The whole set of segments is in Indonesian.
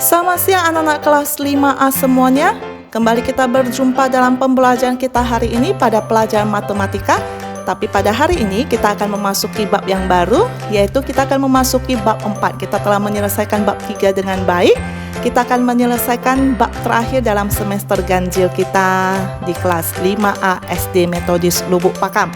Selamat siang anak-anak kelas 5A semuanya. Kembali kita berjumpa dalam pembelajaran kita hari ini pada pelajaran matematika. Tapi pada hari ini kita akan memasuki bab yang baru, yaitu kita akan memasuki bab 4. Kita telah menyelesaikan bab 3 dengan baik. Kita akan menyelesaikan bab terakhir dalam semester ganjil kita di kelas 5A SD Metodis Lubuk Pakam.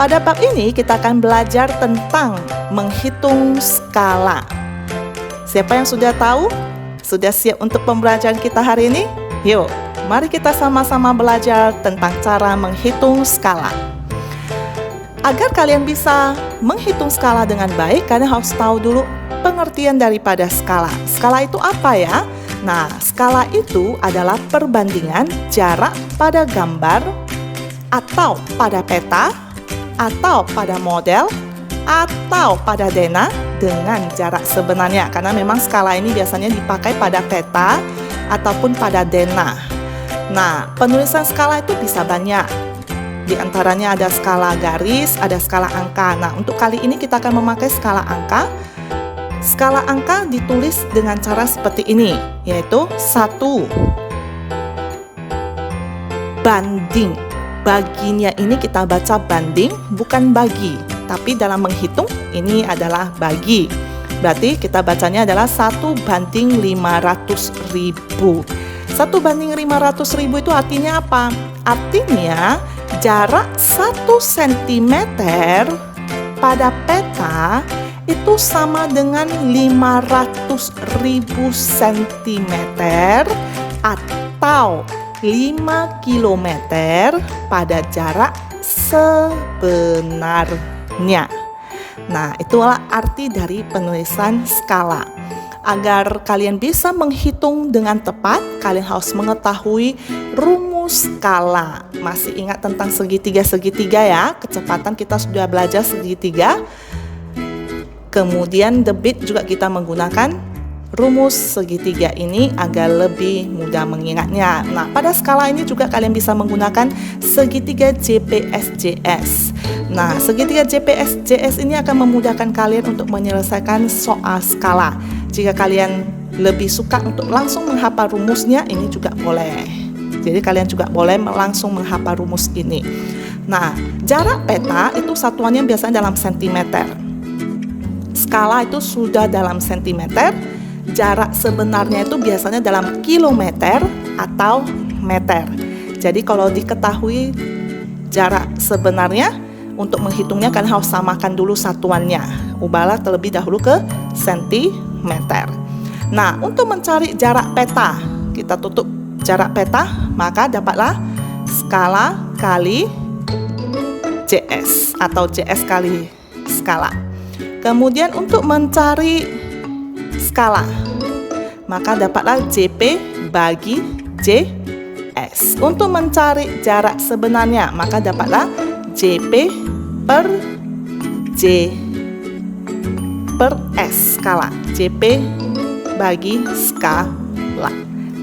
Pada bab ini kita akan belajar tentang menghitung skala. Siapa yang sudah tahu? Sudah siap untuk pembelajaran kita hari ini? Yuk, mari kita sama-sama belajar tentang cara menghitung skala. Agar kalian bisa menghitung skala dengan baik, kalian harus tahu dulu pengertian daripada skala. Skala itu apa ya? Nah, skala itu adalah perbandingan jarak pada gambar atau pada peta atau pada model atau pada dena dengan jarak sebenarnya, karena memang skala ini biasanya dipakai pada peta ataupun pada dena. Nah, penulisan skala itu bisa banyak. Di antaranya ada skala garis, ada skala angka. Nah, untuk kali ini kita akan memakai skala angka. Skala angka ditulis dengan cara seperti ini, yaitu 1 banding. Baginya ini kita baca banding, bukan bagi. Tapi dalam menghitung, ini adalah bagi. Berarti kita bacanya adalah 1 banding 500.000. 1 banding 500.000 itu artinya apa? Artinya jarak 1 cm pada peta itu sama dengan 500.000 cm atau 5 km pada jarak sebenarnya. Nah, itulah arti dari penulisan skala. Agar kalian bisa menghitung dengan tepat, kalian harus mengetahui rumus skala. Masih ingat tentang segitiga-segitiga ya? Kecepatan kita sudah belajar segitiga. Kemudian debit juga kita menggunakan rumus segitiga ini agar lebih mudah mengingatnya. Nah, pada skala ini juga kalian bisa menggunakan segitiga JPSJS. Nah, segitiga JPSJS ini akan memudahkan kalian untuk menyelesaikan soal skala. Jika kalian lebih suka untuk langsung menghafal rumusnya, ini juga boleh. Jadi kalian juga boleh langsung menghafal rumus ini. Nah, jarak peta itu satuannya biasanya dalam sentimeter. Skala itu sudah dalam sentimeter. Jarak sebenarnya itu biasanya dalam kilometer atau meter. Jadi kalau diketahui jarak sebenarnya, untuk menghitungnya kalian harus samakan dulu satuannya. Ubahlah terlebih dahulu ke sentimeter. Nah, untuk mencari jarak peta, kita tutup jarak peta, maka dapatlah skala kali JS atau JS kali skala. Kemudian untuk mencari skala, maka dapatlah JP bagi JS. Untuk mencari jarak sebenarnya, maka dapatlah JP per J per S skala. JP bagi skala.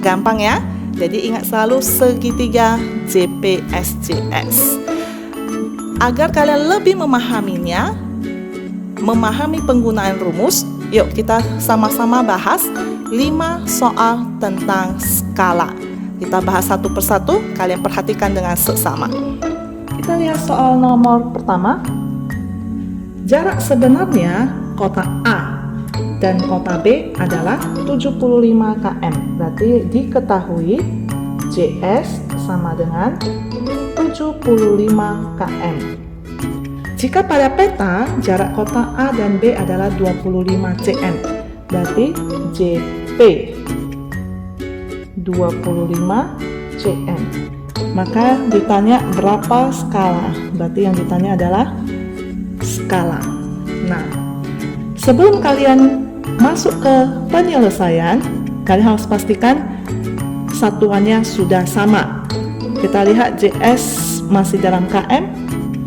Gampang ya? Jadi ingat selalu segitiga JPSJS. Agar kalian lebih memahaminya, memahami penggunaan rumus, yuk kita sama-sama bahas 5 soal tentang skala. Kita bahas satu persatu, kalian perhatikan dengan seksama. Kita lihat soal nomor pertama. Jarak sebenarnya kota A dan kota B adalah 75 km. Berarti diketahui JS sama dengan 75 km. Jika pada peta jarak kota A dan B adalah 25 cm, berarti JP 25 cm. Maka ditanya berapa skala? Berarti yang ditanya adalah skala. Nah, sebelum kalian masuk ke penyelesaian, kalian harus pastikan satuannya sudah sama. Kita lihat JS masih dalam km.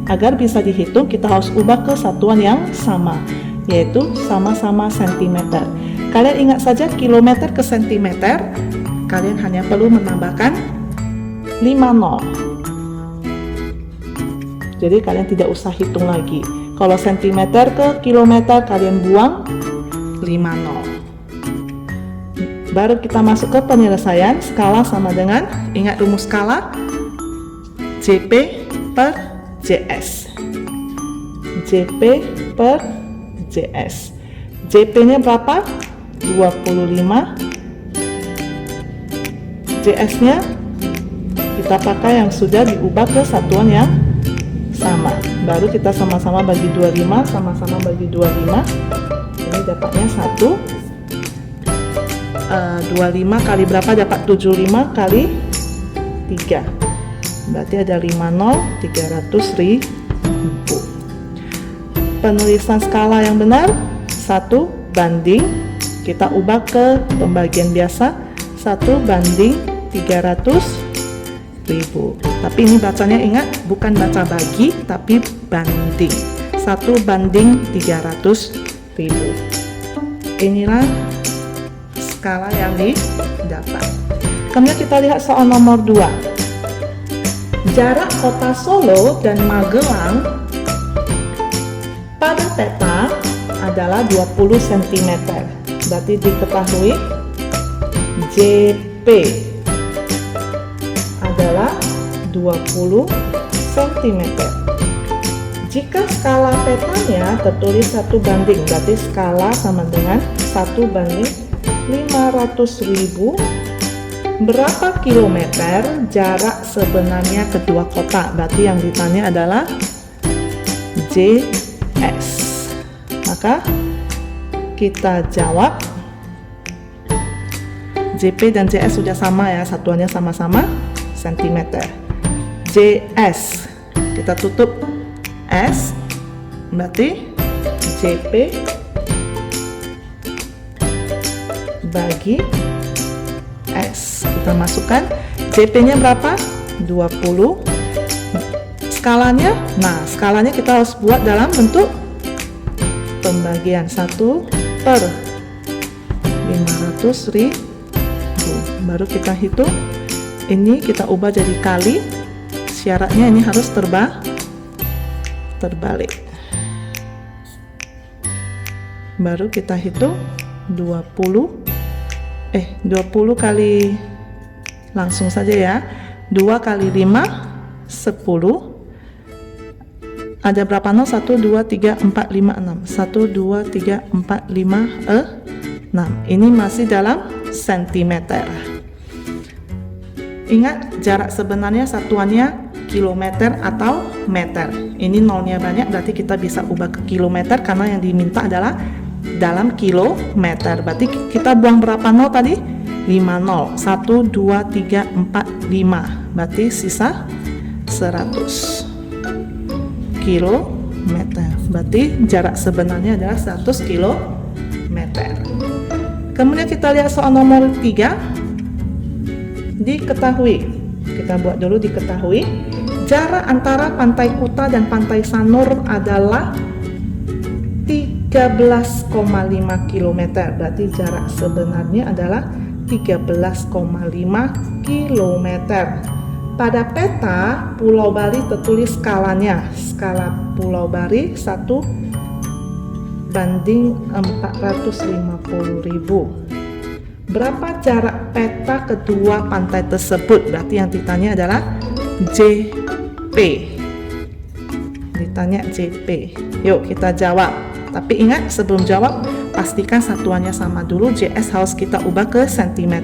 Agar bisa dihitung, kita harus ubah ke satuan yang sama, yaitu sama-sama sentimeter. Kalian ingat saja kilometer ke sentimeter, kalian hanya perlu menambahkan 5 nol. Jadi kalian tidak usah hitung lagi. Kalau sentimeter ke kilometer, kalian buang 5 nol. Baru kita masuk ke penyelesaian. Skala sama dengan, ingat rumus skala, JP per JS. JP per JS. JP-nya berapa? 25. JS-nya kita pakai yang sudah diubah ke satuan yang sama. Baru kita sama-sama bagi 25, sama-sama bagi 25. Ini dapatnya 1. 25 kali berapa? Dapat 75 kali 3. Berarti ada 50, 300.000. Penulisan skala yang benar 1 banding, kita ubah ke pembagian biasa, 1 banding 300.000. Tapi ini bacanya, ingat, bukan baca bagi tapi banding, 1 banding 300.000. Inilah skala yang didapat. Kemudian kita lihat soal nomor 2. Jarak kota Solo dan Magelang pada peta adalah 20 cm. Berarti diketahui JP adalah 20 cm. Jika skala petanya tertulis 1 banding, berarti skala sama dengan 1 banding 500.000. Berapa kilometer jarak sebenarnya kedua kota? Berarti yang ditanya adalah JS. Maka kita jawab JP dan JS sudah sama ya, satuannya sama-sama cm. JS kita tutup S, berarti JP bagi S. Kita masukkan JP-nya berapa? 20. Skalanya, nah skalanya kita harus buat dalam bentuk pembagian 1 per 500.000. Baru kita hitung. Ini kita ubah jadi kali. Syaratnya ini harus terbalik. Baru kita hitung 20 kali, langsung saja ya, 2 kali 5 10. Ada berapa nol? 1, 2, 3, 4, 5, 6. 1, 2, 3, 4, 5, 6. Ini masih dalam sentimeter. Ingat, jarak sebenarnya satuannya kilometer atau meter. Ini nolnya banyak, berarti kita bisa ubah ke kilometer karena yang diminta adalah dalam kilometer. Berarti kita buang berapa nol tadi? 5 nol. 1, 2, 3, 4, 5. Berarti sisa 100 kilometer. Berarti jarak sebenarnya adalah 100 kilometer. Kemudian kita lihat soal nomor 3. Diketahui, kita buat dulu diketahui, jarak antara Pantai Kuta dan Pantai Sanur adalah 13,5 km. Berarti jarak sebenarnya adalah 13,5 km. Pada peta Pulau Bali tertulis skalanya. Skala Pulau Bali 1 banding 450.000. Berapa jarak peta kedua pantai tersebut? Berarti yang ditanya adalah JP. Ditanya JP. Yuk kita jawab. Tapi ingat, sebelum jawab pastikan satuannya sama dulu. JS harus kita ubah ke cm.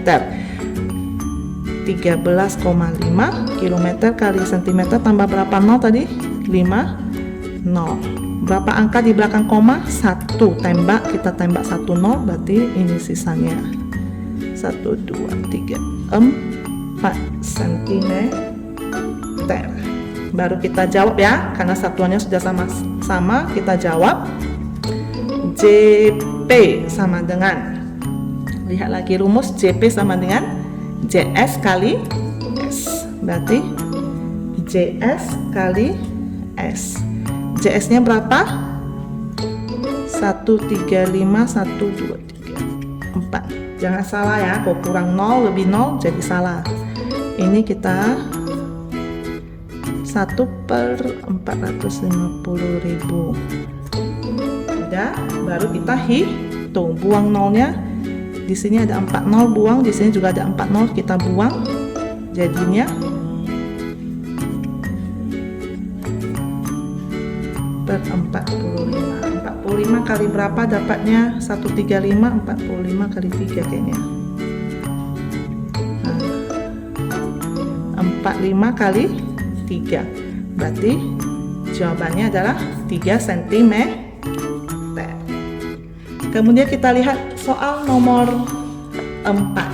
13,5 km kali cm tambah berapa nol tadi? 5 nol. Berapa angka di belakang koma? 1. Tembak, kita tembak 1 nol, berarti ini sisanya 1, 2, 3, 4 cm. Baru kita jawab ya, karena satuannya sudah sama-sama. Kita jawab JP sama dengan, lihat lagi rumus, JP sama dengan JS kali S. Berarti JS kali S. JS nya berapa? 135, 1, 2, 3, 4. Jangan salah ya, kalau kurang 0 lebih 0 jadi salah. Ini kita 1 per 450.000. Udah, baru kita hitung, buang nolnya, Di sini ada 40 buang, di sini juga ada 40 kita buang. Jadinya 45 kali berapa dapatnya? 135, 45 kali 3 kayaknya. 45 kali 3. Berarti jawabannya adalah 3 cm. Kemudian kita lihat soal nomor 4.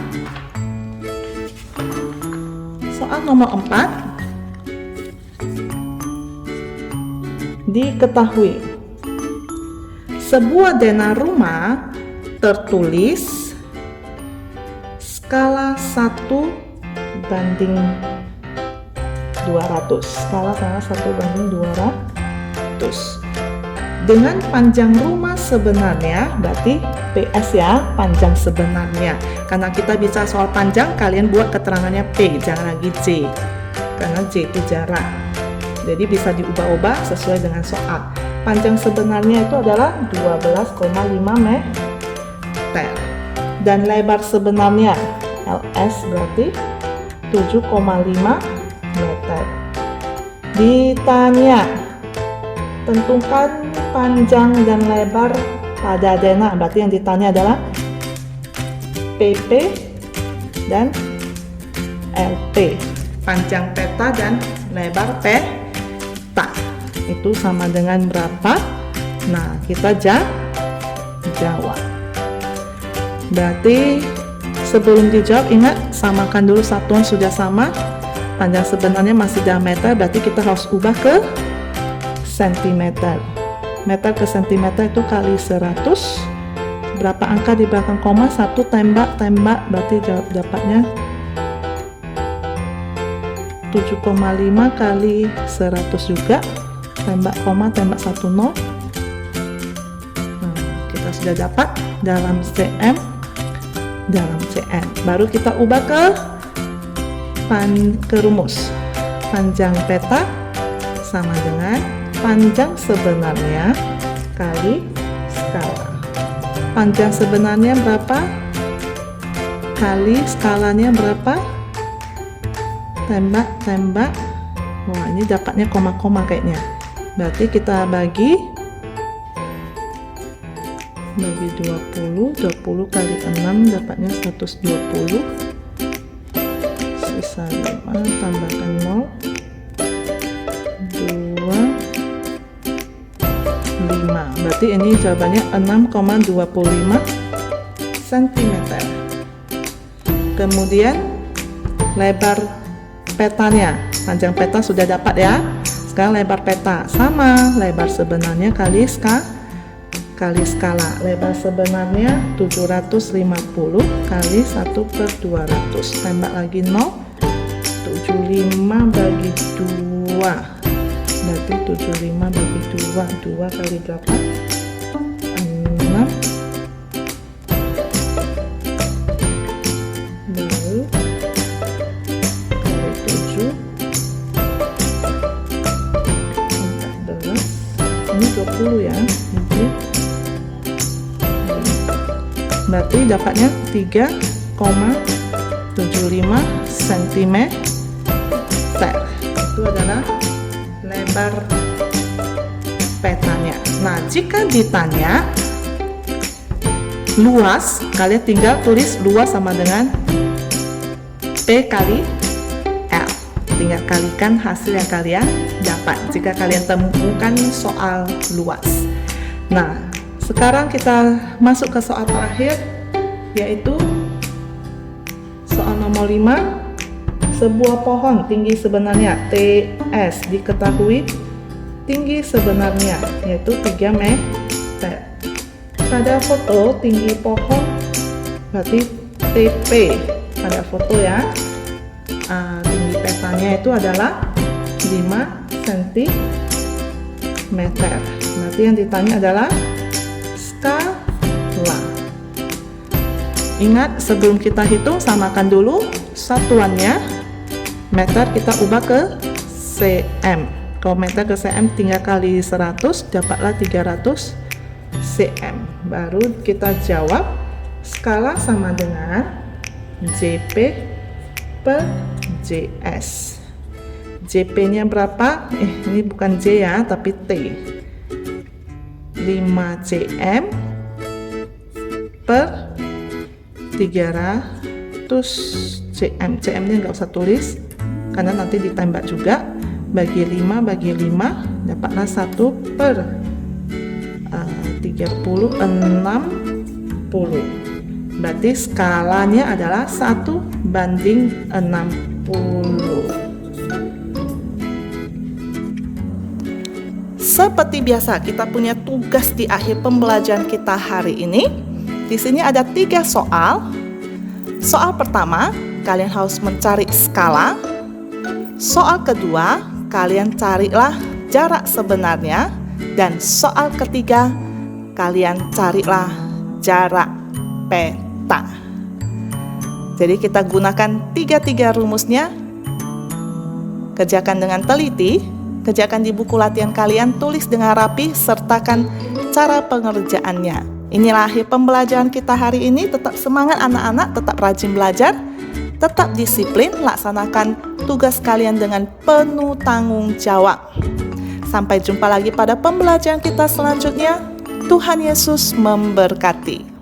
Soal nomor 4. Diketahui sebuah denah rumah tertulis skala 1:200. Skala 1:200. Dengan panjang rumah sebenarnya, berarti PS ya, panjang sebenarnya. Karena kita bicara soal panjang, kalian buat keterangannya P, jangan lagi J. Karena J itu jarak. Jadi bisa diubah-ubah sesuai dengan soal. Panjang sebenarnya itu adalah 12,5 meter. Dan lebar sebenarnya LS berarti 7,5 meter. Ditanya, tentukan panjang dan lebar pada denah. Berarti yang ditanya adalah PP dan LP. Panjang peta dan lebar peta. Itu sama dengan berapa? Nah, kita jawab. Berarti sebelum dijawab, ingat samakan dulu satuan sudah sama. Panjang sebenarnya masih diameter, berarti kita harus ubah ke sentimeter. Meter ke sentimeter itu kali 100. Berapa angka di belakang koma? 1 tembak, berarti jawab dapatnya 7,5 kali 100 juga. Tembak koma, tembak 10. Nah, kita sudah dapat dalam cm. Baru kita ubah ke rumus. Panjang peta sama dengan panjang sebenarnya kali skala. Panjang sebenarnya berapa? Kali skalanya berapa? Tembak. Wah, ini dapatnya koma-koma kayaknya. Berarti kita bagi 20 kali 6 dapatnya 120. Sisa 5 tambahkan 0. 5. Berarti ini jawabannya 6,25 cm. Kemudian lebar petanya, panjang peta sudah dapat ya. Sekarang lebar peta sama lebar sebenarnya kali skala. Lebar sebenarnya 750 kali 1/200. Tambah lagi 0. 75 bagi 2. Berarti 75 bagi 2 kali 8 6. Baru kali 7 14. Ini 20 ya. Berarti dapatnya 3,75 cm. Itu adalah lebar petanya. Nah, jika ditanya luas, kalian tinggal tulis luas sama dengan P kali L. Tinggal kalikan hasil yang kalian dapat jika kalian temukan soal luas. Nah, sekarang kita masuk ke soal terakhir, yaitu soal nomor 5. Sebuah pohon tinggi sebenarnya TS diketahui tinggi sebenarnya yaitu 3 meter. Pada foto tinggi pohon berarti TP pada foto ya. Tinggi petanya itu adalah 5 cm. Berarti yang ditanya adalah skala. Ingat, sebelum kita hitung samakan dulu satuannya. Meter kita ubah ke cm. Kalau meter ke cm tinggal kali 100, dapatlah 300 cm. Baru kita jawab Skala sama dengan JP per JS. JP-nya berapa? Ini bukan J ya, tapi T. 5 cm per 300 cm. CM-nya nggak usah tulis, karena nanti ditembak juga. Bagi 5 dapatlah 1 per 30, 60. Berarti skalanya adalah 1:60. Seperti biasa, kita punya tugas di akhir pembelajaran kita hari ini. Di sini ada 3 soal. Soal pertama, kalian harus mencari skala. Soal kedua, kalian carilah jarak sebenarnya. Dan soal ketiga, kalian carilah jarak peta. Jadi kita gunakan 3 rumusnya. Kerjakan dengan teliti. Kerjakan di buku latihan kalian, tulis dengan rapi, sertakan cara pengerjaannya. Inilah akhir pembelajaran kita hari ini. Tetap semangat anak-anak, tetap rajin belajar, tetap disiplin, laksanakan tugas kalian dengan penuh tanggung jawab. Sampai jumpa lagi pada pembelajaran kita selanjutnya. Tuhan Yesus memberkati.